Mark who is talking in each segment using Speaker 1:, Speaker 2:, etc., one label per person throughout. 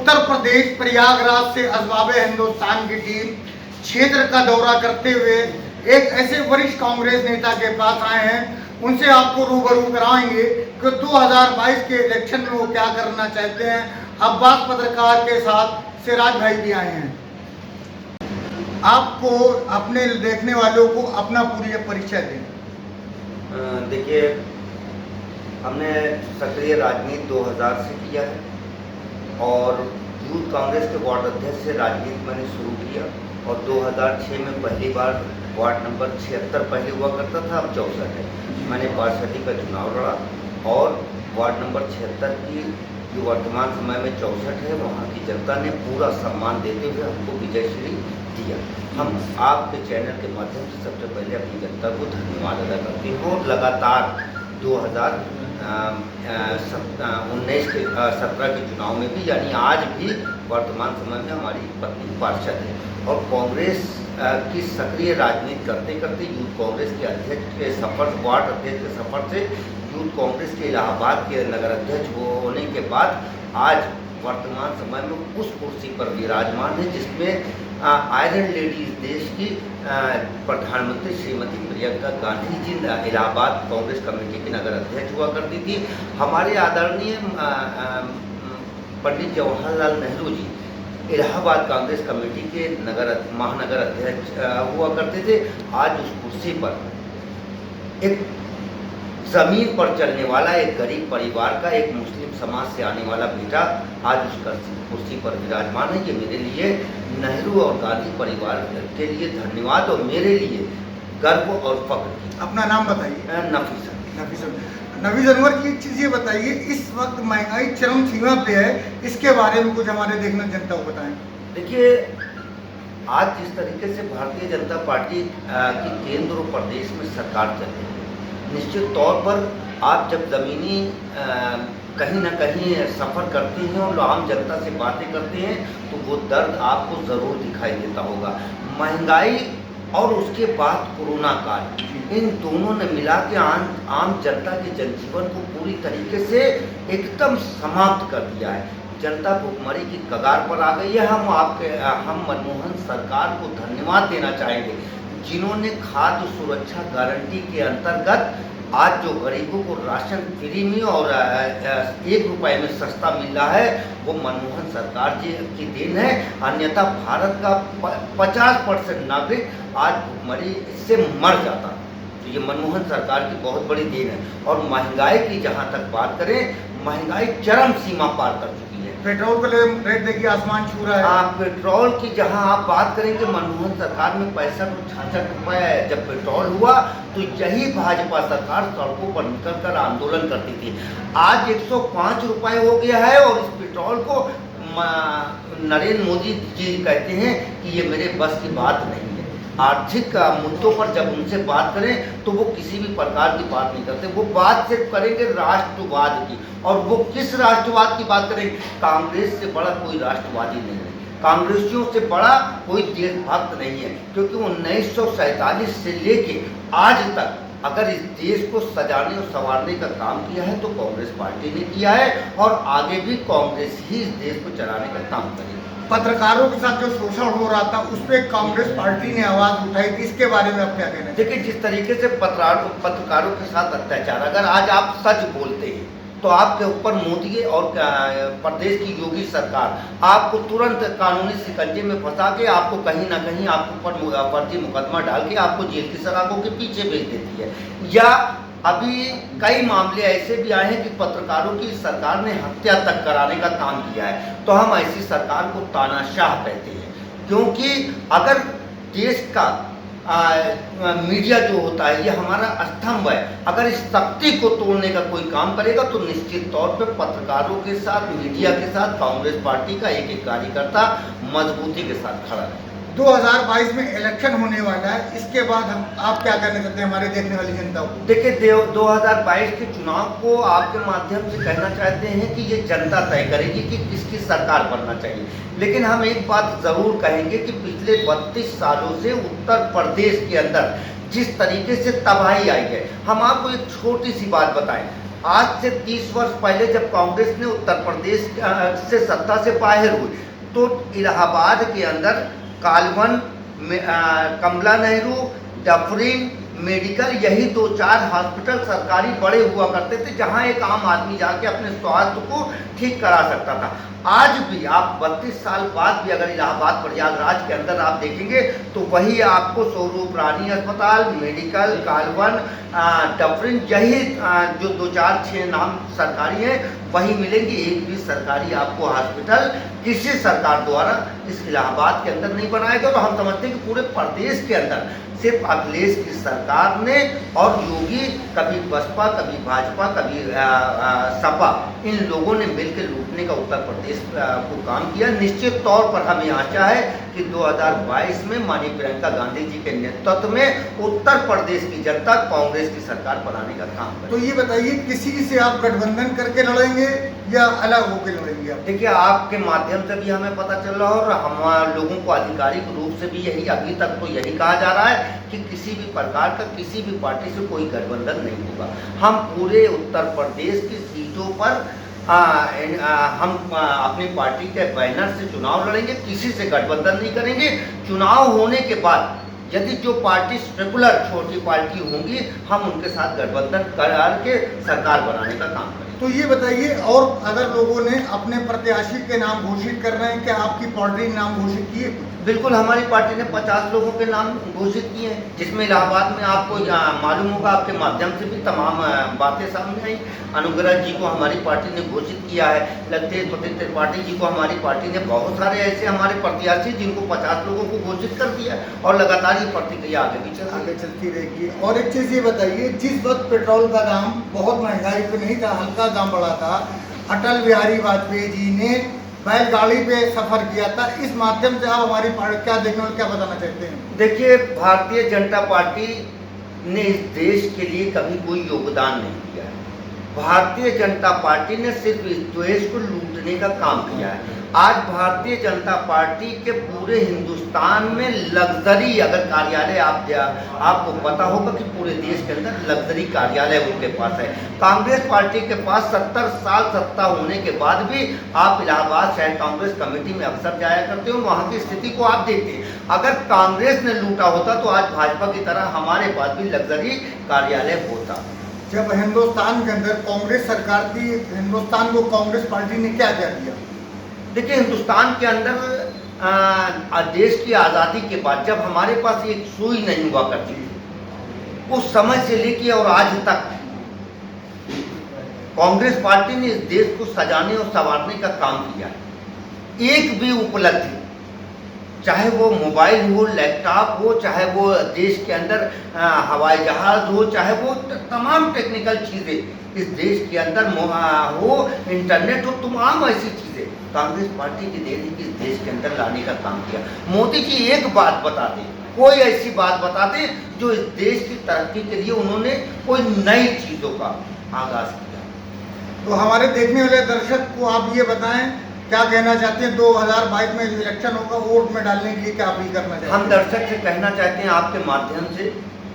Speaker 1: उत्तर प्रदेश प्रयागराज से असबाब हिंदुस्तान की टीम क्षेत्र का दौरा करते हुए एक ऐसे वरिष्ठ कांग्रेस नेता के पास आए हैं, उनसे आपको रूबरू कराएंगे कि 2022 के इलेक्शन में वो क्या करना चाहते हैं। अब्बास पत्रकार के साथ सिराज भाई भी आए हैं। आपको अपने देखने वालों को अपना पूरी परिचय दें।
Speaker 2: देखिए, हमने सक्रिय राजनीति 2000 से किया है और यूथ कांग्रेस के वार्ड अध्यक्ष से राजनीति मैंने शुरू किया और 2006 में पहली बार वार्ड नंबर 76 पहले हुआ करता था, अब 64 है। मैंने पार्षदी का चुनाव लड़ा और वार्ड नंबर 76 की जो वर्तमान समय में 64 है, वहाँ की जनता ने पूरा सम्मान देते हुए हमको विजय श्री दिया। हम आपके चैनल के माध्यम से सबसे पहले अपनी जनता को धन्यवाद अदा करते हैं और लगातार 2019 के 17 के चुनाव में भी, यानी आज भी वर्तमान समय में हमारी पत्नी पार्षद है और कांग्रेस की सक्रिय राजनीति करते करते यूथ कांग्रेस के अध्यक्ष के सफर, वार्ड अध्यक्ष के सफर से यूथ कांग्रेस के इलाहाबाद के नगर अध्यक्ष होने के बाद आज वर्तमान समय में उस कुर्सी पर विराजमान है जिसमें आयरन लेडी इस देश की प्रधानमंत्री श्रीमती प्रियंका गांधी जी इलाहाबाद कांग्रेस कमेटी की नगर अध्यक्ष हुआ करती थी। हमारे आदरणीय पंडित जवाहरलाल नेहरू जी इलाहाबाद कांग्रेस कमेटी के महानगर अध्यक्ष हुआ करते थे। आज उस कुर्सी पर एक जमीन पर चलने वाला, एक गरीब परिवार का, एक मुस्लिम समाज से आने वाला बेटा आज उस कुर्सी पर विराजमान है। ये मेरे लिए नेहरू और गांधी परिवार के लिए धन्यवाद और मेरे लिए गर्व और फख्र की।
Speaker 1: अपना नाम बताइए। नफीस अनवर की एक चीज़ ये बताइए, इस वक्त महंगाई चरम सीमा पे है, इसके बारे में कुछ हमारे देखना जनता को बताएं।
Speaker 2: देखिए, आज जिस तरीके से भारतीय जनता पार्टी की केंद्र और प्रदेश में सरकार चल रही है, निश्चित तौर पर आप जब ज़मीनी कहीं ना कहीं सफ़र करते हैं और आम जनता से बातें करते हैं तो वो दर्द आपको ज़रूर दिखाई देता होगा। महंगाई और उसके बाद कोरोना काल, इन दोनों ने मिला के आम जनता के जनजीवन को पूरी तरीके से एकदम समाप्त कर दिया है। जनता भुखमरी की कगार पर आ गई है। हम मनमोहन सरकार को धन्यवाद देना चाहेंगे जिन्होंने खाद्य सुरक्षा गारंटी के अंतर्गत आज जो गरीबों को राशन फ्री में और 1 रुपए में सस्ता मिल रहा है, वो मनमोहन सरकार जी की देन है। अन्यथा भारत का 50% नागरिक आज भुखमरी से मर जाता। तो ये मनमोहन सरकार की बहुत बड़ी देन है। और महंगाई की जहाँ तक बात करें, महंगाई चरम सीमा पार कर चुकी है।
Speaker 1: पेट्रोल का रेट देखिए आसमान छू रहा है।
Speaker 2: हाँ, पेट्रोल की जहां आप बात करेंगे, मनमोहन सरकार में 65 रुपये जब पेट्रोल हुआ तो यही भाजपा सरकार सड़कों पर निकलकर आंदोलन करती थी। आज 105 रुपये हो गया है और इस पेट्रोल को नरेंद्र मोदी जी कहते हैं कि ये मेरे बस की बात नहीं है। आर्थिक मुद्दों पर जब उनसे बात करें तो वो किसी भी प्रकार की बात नहीं करते। वो बात सिर्फ करेंगे राष्ट्रवाद की, और वो किस राष्ट्रवाद की बात करेंगे? कांग्रेस से बड़ा कोई राष्ट्रवादी नहीं है, कांग्रेसियों से बड़ा कोई देशभक्त नहीं है, क्योंकि 1947 से लेके आज तक अगर इस देश को सजाने और संवारने का काम किया है तो कांग्रेस पार्टी ने किया है और आगे भी कांग्रेस ही इस देश को चलाने का काम करेगी।
Speaker 1: पत्रकारों के साथ जो शोषण हो रहा था उस पर कांग्रेस पार्टी ने आवाज उठाई थी, इसके बारे में आप क्या कहना हैं?
Speaker 2: देखिए, जिस तरीके से पत्रकारों के साथ अत्याचार, अगर आज आप सच बोलते हैं तो आपके ऊपर मोदी और प्रदेश की योगी सरकार आपको तुरंत कानूनी शिकंजे में फंसा के आपको कहीं ना कहीं आपके ऊपर फर्जी मुकदमा डाल के आपको जेल की सलाखों के पीछे भेज देती है। या अभी कई मामले ऐसे भी आए हैं कि पत्रकारों की सरकार ने हत्या तक कराने का काम किया है। तो हम ऐसी सरकार को तानाशाह कहते हैं, क्योंकि अगर देश का मीडिया जो होता है ये हमारा स्तंभ है, अगर इस शक्ति को तोड़ने का कोई काम करेगा तो निश्चित तौर पे पत्रकारों के साथ, मीडिया के साथ कांग्रेस पार्टी का एक एक कार्यकर्ता मजबूती के साथ खड़ा है।
Speaker 1: 2022 में इलेक्शन होने वाला है, इसके बाद आप क्या करना चाहते हैं हमारे देखने वाली जनता को?
Speaker 2: देखिए, 2022 के चुनाव को आपके माध्यम से कहना चाहते हैं कि ये जनता तय करेगी कि किसकी सरकार बनना चाहिए। लेकिन हम एक बात ज़रूर कहेंगे कि पिछले 32 सालों से उत्तर प्रदेश के अंदर जिस तरीके से तबाही आई है, हम आपको एक छोटी सी बात बताएं। आज से 30 वर्ष पहले जब कांग्रेस ने उत्तर प्रदेश से सत्ता से बाहर हुई, तो इलाहाबाद के अंदर कालवन, कमला नेहरू, डफरिन, मेडिकल, यही 2-4 हॉस्पिटल सरकारी बड़े हुआ करते थे जहां एक आम आदमी जाके अपने स्वास्थ्य को ठीक करा सकता था। आज भी आप 32 साल बाद भी अगर इलाहाबाद प्रयागराज के अंदर आप देखेंगे तो वही आपको स्वरूप रानी अस्पताल, मेडिकल, कालवन, डफरिन, यही जो 2-4-6 नाम सरकारी हैं वही मिलेंगे। एक भी सरकारी आपको हॉस्पिटल किसी सरकार द्वारा इस इलाहाबाद के अंदर नहीं बनाया गया। तो हम समझते हैं कि पूरे प्रदेश के अंदर सिर्फ अखिलेश की सरकार ने और योगी, कभी बसपा, कभी भाजपा, कभी सपा, इन लोगों ने मिलकर लूटने का उत्तर प्रदेश को काम किया। निश्चित तौर पर हमें आशा है कि 2022 में माननीय प्रियंका गांधी जी के नेतृत्व में उत्तर प्रदेश की जनता कांग्रेस की सरकार बनाने का काम करे।
Speaker 1: तो ये बताइए, किसी से आप गठबंधन करके लड़ेंगे या अलग होकर लड़ेंगे आप?
Speaker 2: देखिए, आपके माध्यम से भी हमें पता चल रहा है और हम लोगों को आधिकारिक रूप से भी यही अभी तक तो यही कहा जा रहा है कि किसी भी प्रकार का किसी भी पार्टी से कोई गठबंधन नहीं होगा। हम पूरे उत्तर प्रदेश की सीटों पर हम अपनी पार्टी के बैनर से चुनाव लड़ेंगे, किसी से गठबंधन नहीं करेंगे। चुनाव होने के बाद यदि जो पार्टी सेकुलर छोटी पार्टी होंगी, हम उनके साथ गठबंधन करके सरकार बनाने का काम करेंगे।
Speaker 1: तो ये बताइए, और अगर लोगों ने अपने प्रत्याशी के नाम घोषित कर रहे हैं, क्या आपकी पार्टी ने नाम घोषित किए?
Speaker 2: बिल्कुल, हमारी पार्टी ने 50 लोगों के नाम घोषित किए हैं, जिसमें इलाहाबाद में आपको मालूम होगा, आपके माध्यम से भी तमाम बातें सामने आई। अनुग्रह जी को हमारी पार्टी ने घोषित किया है, लतेश त्रिपाठी जी को हमारी पार्टी ने, बहुत सारे ऐसे हमारे प्रत्याशी जिनको 50 लोगों को घोषित कर दिया है और लगातार ये प्रक्रिया आगे भी
Speaker 1: चलती रहेगी। और एक चीज़ ये बताइए, जिस वक्त पेट्रोल का दाम बहुत महंगाई पे नहीं था, हल्का दाम बढ़ा था, अटल बिहारी वाजपेयी जी ने बैलगाड़ी पे सफर किया था। इस माध्यम से आप हमारी पार्टी क्या देखने और क्या बताना चाहते हैं?
Speaker 2: देखिए, भारतीय जनता पार्टी ने इस देश के लिए कभी कोई योगदान नहीं दिया है। भारतीय जनता पार्टी ने सिर्फ इस देश को लूटने का काम किया है। आज भारतीय जनता पार्टी के पूरे हिंदुस्तान में लग्जरी अगर कार्यालय आपको पता होगा कि पूरे देश के अंदर लग्जरी कार्यालय उनके पास है। कांग्रेस पार्टी के पास 70 साल सत्ता होने के बाद भी आप इलाहाबाद शहर कांग्रेस कमेटी में अक्सर जाया करते हो, वहाँ की स्थिति को आप देखते हैं। अगर कांग्रेस ने लूटा होता तो आज भाजपा की तरह हमारे पास भी लग्जरी कार्यालय होता।
Speaker 1: जब हिंदुस्तान के अंदर कांग्रेस सरकार थी, हिंदुस्तान को कांग्रेस पार्टी ने क्या क्या दिया?
Speaker 2: देखिए, हिंदुस्तान के अंदर देश की आज़ादी के बाद जब हमारे पास एक सुई नहीं हुआ करती थी, उस समय से लेके और आज तक कांग्रेस पार्टी ने इस देश को सजाने और संवारने का काम किया है। एक भी उपलब्धि, चाहे वो मोबाइल हो, लैपटॉप हो, चाहे वो देश के अंदर हवाई जहाज हो, चाहे वो तमाम टेक्निकल चीज़ें इस देश के अंदर हो, इंटरनेट हो, तमाम ऐसी चीज़ें कांग्रेस पार्टी की देन है कि इस देश के अंदर लाने का काम किया। मोदी जी एक बात बता दें, कोई ऐसी बात बता दें जो इस देश की तरक्की के लिए उन्होंने कोई नई चीज़ों का आगाज़ किया।
Speaker 1: तो हमारे देखने वाले दर्शक को आप ये बताएं, क्या कहना चाहते हैं? 2022 में इलेक्शन होगा, वोट में डालने के लिए क्या अपील करना चाहते हैं?
Speaker 2: हम दर्शक से कहना चाहते हैं आपके माध्यम से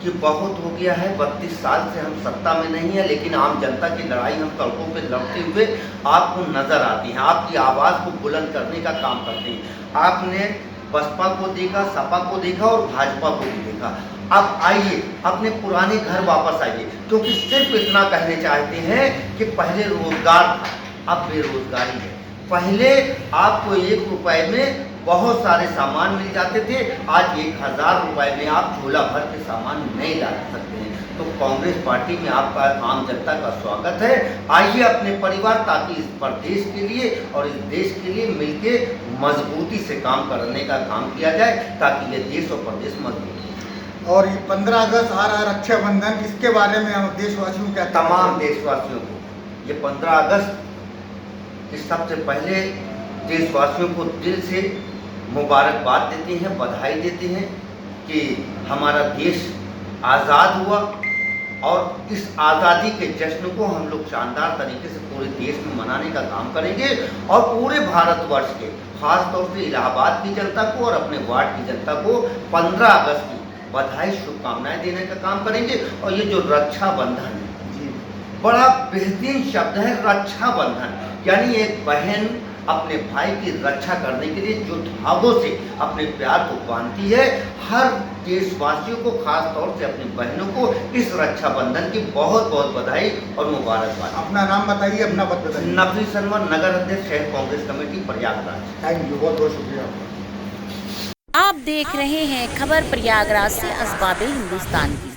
Speaker 2: कि बहुत हो गया है, 32 साल से हम सत्ता में नहीं है, लेकिन आम जनता की लड़ाई हम सड़कों पे लड़ते हुए आपको नज़र आती हैं, आपकी आवाज़ को बुलंद करने का काम करते हैं। आपने बसपा को देखा, सपा को देखा और भाजपा को भी देखा। अब आइए, अपने पुराने घर वापस आइए, क्योंकि सिर्फ इतना कहने चाहते हैं कि पहले रोजगार था, अब बेरोजगारी है। पहले आपको 1 रुपए में बहुत सारे सामान मिल जाते थे, आज 1000 रुपए में आप झोला भर के सामान नहीं ला सकते हैं। तो कांग्रेस पार्टी में आपका आम जनता का स्वागत है। आइए अपने परिवार, ताकि इस प्रदेश के लिए और इस देश के लिए मिलके मजबूती से काम करने का काम किया जाए, ताकि ये देश और प्रदेश मजबूत हो।
Speaker 1: और ये 15 अगस्त आ रहा है, रक्षाबंधन, इसके बारे में हम देशवासियों को क्या?
Speaker 2: तमाम देशवासियों को ये 15 अगस्त इस सबसे पहले देशवासियों को दिल से मुबारकबाद देते हैं, बधाई देते हैं कि हमारा देश आज़ाद हुआ और इस आज़ादी के जश्न को हम लोग शानदार तरीके से पूरे देश में मनाने का काम करेंगे और पूरे भारतवर्ष के, खास तौर से इलाहाबाद की जनता को और अपने वार्ड की जनता को 15 अगस्त की बधाई शुभकामनाएं देने का काम करेंगे। और ये जो रक्षाबंधन है, बड़ा बेहतरीन शब्द है रक्षाबंधन, यानी एक बहन अपने भाई की रक्षा करने के लिए जो धागों से अपने प्यार को बांधती है। हर देशवासियों को, खास तौर से अपनी बहनों को इस रक्षाबंधन की बहुत बहुत बधाई और मुबारकबाद।
Speaker 1: अपना नाम बताइए, अपना पद बताइए।
Speaker 2: नफी शर्मा, नगर अध्यक्ष शहर Congress committee Prayagraj.
Speaker 1: Thank you, बहुत बहुत शुक्रिया।
Speaker 3: आप देख रहे हैं खबर प्रयागराज से असबाबे हिंदुस्तान की।